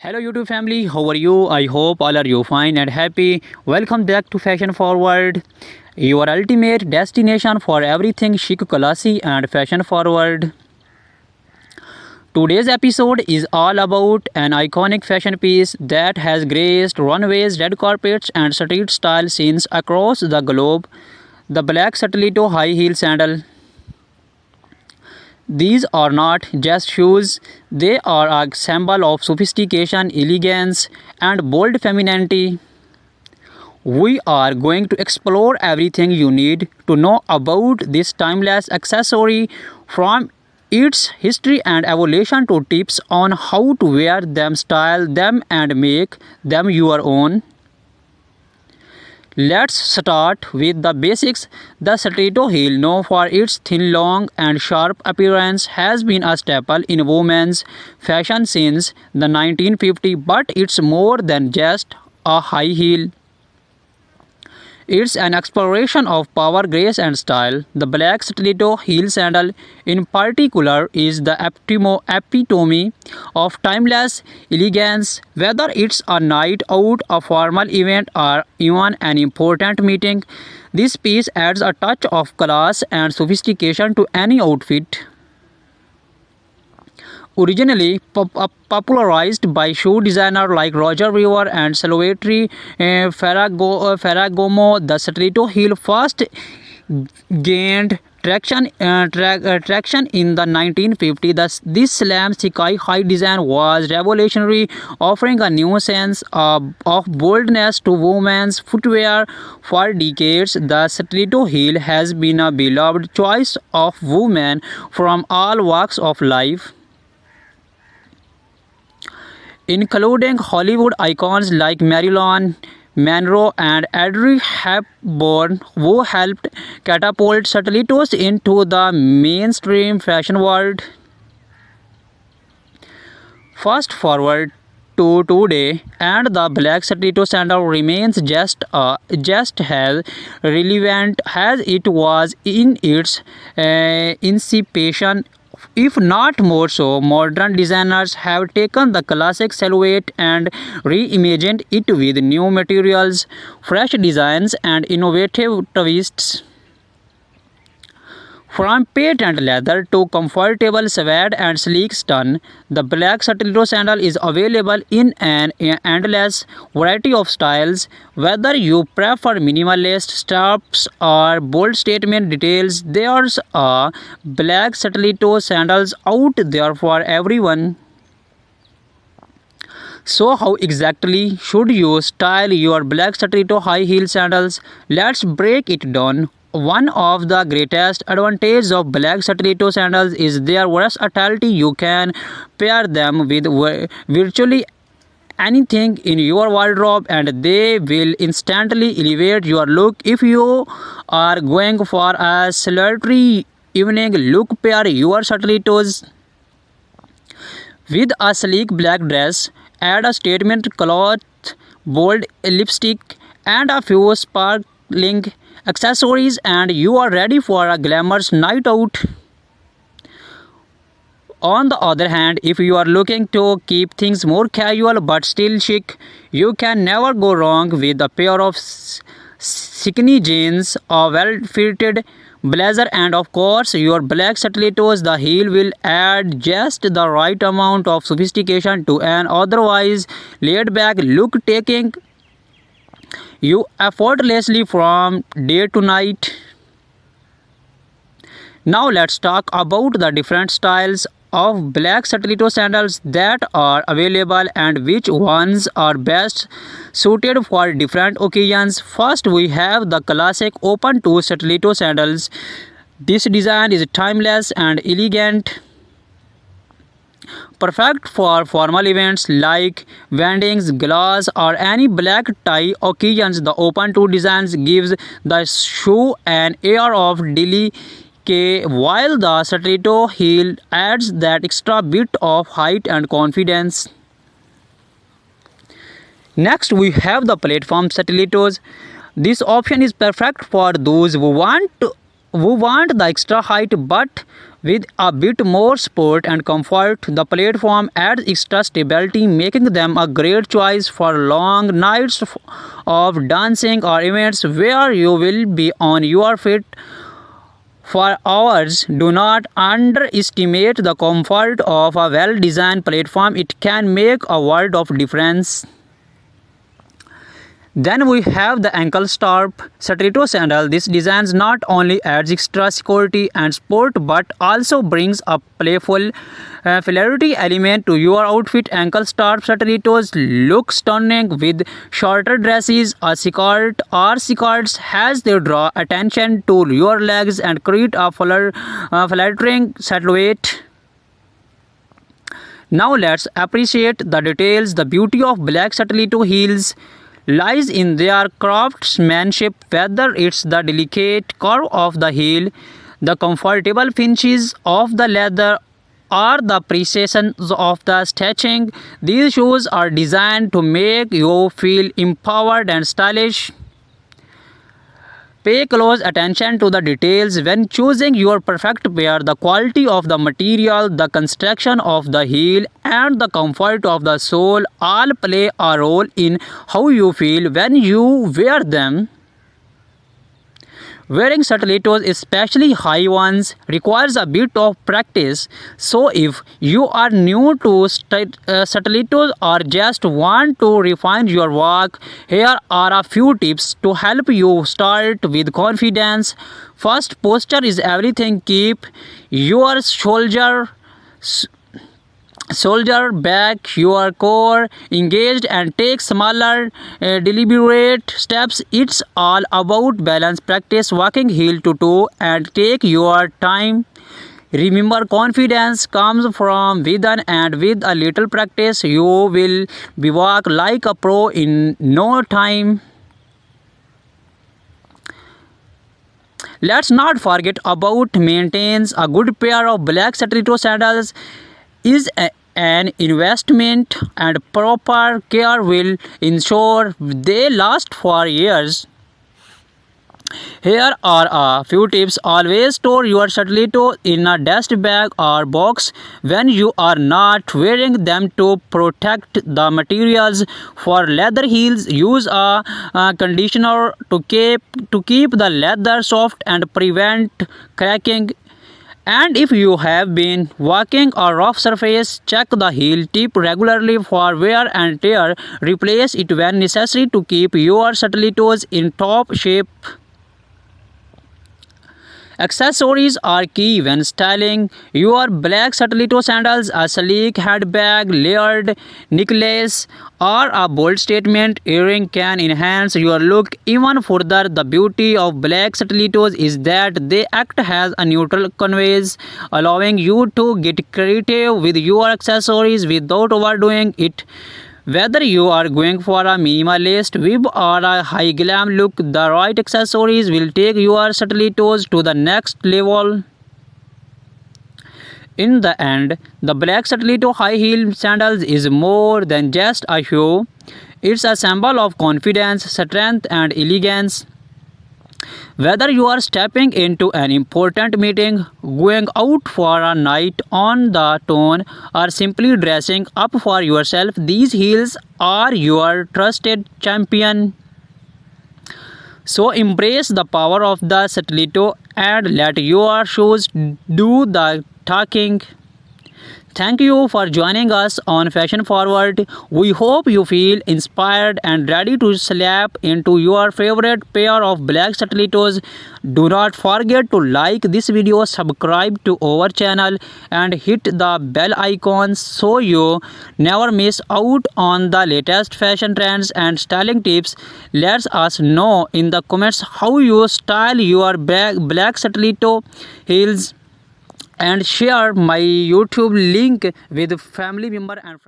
Hello YouTube family, how are you? I hope all are you fine and happy. Welcome back to Fashion Forward, your ultimate destination for everything chic, classy and fashion forward. Today's episode is all about an iconic fashion piece that has graced runways, red carpets and street style scenes across the globe, the black stiletto high heel sandal. These are not just shoes, they are a symbol of sophistication, elegance, and bold femininity. We are going to explore everything you need to know about this timeless accessory, from its history and evolution to tips on how to wear them, style them, and make them your own. Let's start with the basics. The stiletto heel, known for its thin, long, and sharp appearance, has been a staple in women's fashion since the 1950s, but it's more than just a high heel. It's an exploration of power, grace, and style. The black stiletto heel sandal, in particular, is the epitome of timeless elegance. Whether it's a night out, a formal event, or even an important meeting, this piece adds a touch of class and sophistication to any outfit. Originally popularized by shoe designers like Roger Weaver and Salvatore Ferragamo, the stiletto heel first gained traction in the 1950s. This slam sky high design was revolutionary, offering a new sense of boldness to women's footwear. For decades, the stiletto heel has been a beloved choice of women from all walks of life, including Hollywood icons like Marilyn Monroe and Audrey Hepburn, who helped catapult stilettos into the mainstream fashion world. Fast forward to today, and the black stiletto sandal remains just as relevant as it was in its inception, if not more so. Modern designers have taken the classic silhouette and reimagined it with new materials, fresh designs, and innovative twists. From patent leather to comfortable suede and sleek stun, the black stiletto sandal is available in an endless variety of styles. Whether you prefer minimalist straps or bold statement details, there's a black stiletto sandals out there for everyone. So how exactly should you style your black stiletto high heel sandals? Let's break it down. One of the greatest advantages of black stiletto sandals is their versatility. You can pair them with virtually anything in your wardrobe and they will instantly elevate your look. If you are going for a sultry evening look, pair your stilettos with a sleek black dress, add a statement cloth, bold lipstick, and a few sparkling accessories, and you are ready for a glamorous night out. On the other hand, if you are looking to keep things more casual but still chic, you can never go wrong with a pair of skinny jeans, a well-fitted blazer, and of course your black stilettos. The heel will add just the right amount of sophistication to an otherwise laid-back look, taking you effortlessly from day to night. Now let's talk about the different styles of black stiletto sandals that are available and which ones are best suited for different occasions. First, we have the classic open toe stiletto sandals. This design is timeless and elegant, perfect for formal events like weddings, galas, or any black tie occasions. The open toe designs gives the shoe an air of delicate, while the stiletto heel adds that extra bit of height and confidence. Next, we have the platform stilettos. This option is perfect for those who want the extra height but With a bit more support and comfort, the platform adds extra stability, making them a great choice for long nights of dancing or events where you will be on your feet for hours. Do not underestimate the comfort of a well designed platform, it can make a world of difference. Then we have the ankle strap stiletto sandal. This design not only adds extra security and support but also brings a playful hilarity element to your outfit. Ankle strap stilettos look stunning with shorter dresses. A skirt or skirts has they draw attention to your legs and create a flattering silhouette. Now let's appreciate the details. The beauty of black stiletto heels lies in their craftsmanship, whether it's the delicate curve of the heel, the comfortable finishes of the leather, or the precision of the stitching. These shoes are designed to make you feel empowered and stylish. Pay close attention to the details when choosing your perfect pair. The quality of the material, the construction of the heel, and the comfort of the sole all play a role in how you feel when you wear them. Wearing stilettos, especially high ones, requires a bit of practice. So if you are new to stilettos or just want to refine your walk, here are a few tips to help you start with confidence. First, posture is everything. Keep your shoulder back, your core engaged, and take smaller deliberate steps. It's all about balance. Practice walking heel to toe and take your time. Remember, confidence comes from within, and with a little practice you will be walk like a pro in no time. Let's not forget about maintains. A good pair of black stiletto sandals is an investment, and proper care will ensure they last for years. Here are a few tips. Always store your stiletto in a dust bag or box when you are not wearing them to protect the materials. For leather heels, use a conditioner to keep the leather soft and prevent cracking. And if you have been walking a rough surface, check the heel tip regularly for wear and tear. Replace it when necessary to keep your stilettos in top shape. Accessories are key when styling your black stiletto sandals. A sleek handbag, layered necklace, or a bold statement earring can enhance your look even further. The beauty of black stilettos is that they act as a neutral canvas, allowing you to get creative with your accessories without overdoing it. Whether you are going for a minimalist vibe or a high glam look, the right accessories will take your stilettos to the next level. In the end, the black stiletto high heel sandals is more than just a shoe. It's a symbol of confidence, strength, and elegance. Whether you are stepping into an important meeting, going out for a night on the town, or simply dressing up for yourself, these heels are your trusted champion. So embrace the power of the stiletto and let your shoes do the talking. Thank you for joining us on Fashion Forward. We hope you feel inspired and ready to slap into your favorite pair of black stilettos. Do not forget to like this video, subscribe to our channel, and hit the bell icon so you never miss out on the latest fashion trends and styling tips. Let us know in the comments how you style your black stiletto heels, and share my YouTube link with family member and friends.